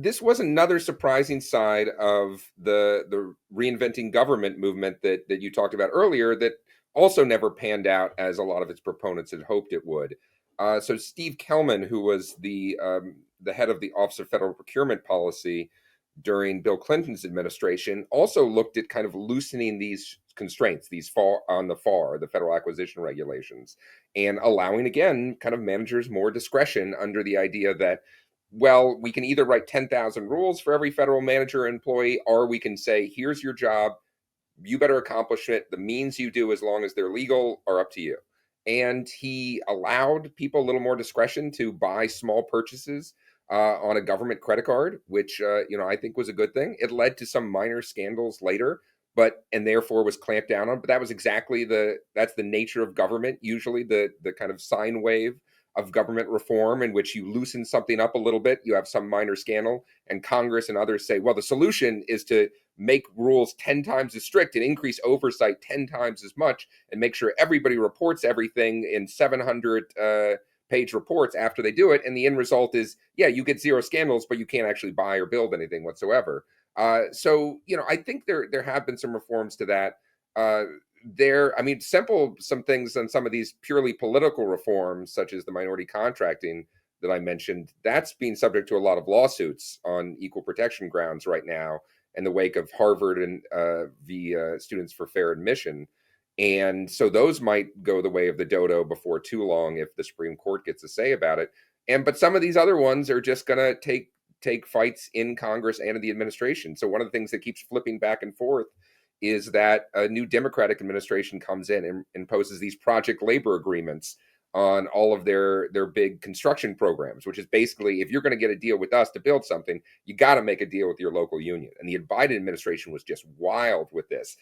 this was another surprising side of the reinventing government movement that you talked about earlier that also never panned out as a lot of its proponents had hoped it would. So Steve Kellman, who was the head of the Office of Federal Procurement Policy during Bill Clinton's administration, also looked at kind of loosening these constraints, these the Federal Acquisition Regulations, and allowing again kind of managers more discretion under the idea that, well, we can either write 10,000 rules for every federal manager or employee, or we can say, here's your job, you better accomplish it. The means you do, as long as they're legal, are up to you. And he allowed people a little more discretion to buy small purchases on a government credit card, which I think was a good thing. It led to some minor scandals later, but and therefore was clamped down on. But that was exactly that's the nature of government. Usually, the kind of sine wave of government reform, in which you loosen something up a little bit, you have some minor scandal, and Congress and others say, well, the solution is to make rules 10 times as strict and increase oversight 10 times as much and make sure everybody reports everything in 700 page reports after they do it. And the end result is, yeah, you get zero scandals, but you can't actually buy or build anything whatsoever. I think there have been some reforms to that. Some things on some of these purely political reforms, such as the minority contracting that I mentioned, that's being subject to a lot of lawsuits on equal protection grounds right now in the wake of Harvard and the Students for Fair Admission. And so those might go the way of the dodo before too long if the Supreme Court gets a say about it. But some of these other ones are just going to take fights in Congress and in the administration. So one of the things that keeps flipping back and forth is that a new Democratic administration comes in and imposes these project labor agreements on all of their big construction programs, which is basically, if you're going to get a deal with us to build something, you got to make a deal with your local union. And the Biden administration was just wild with this.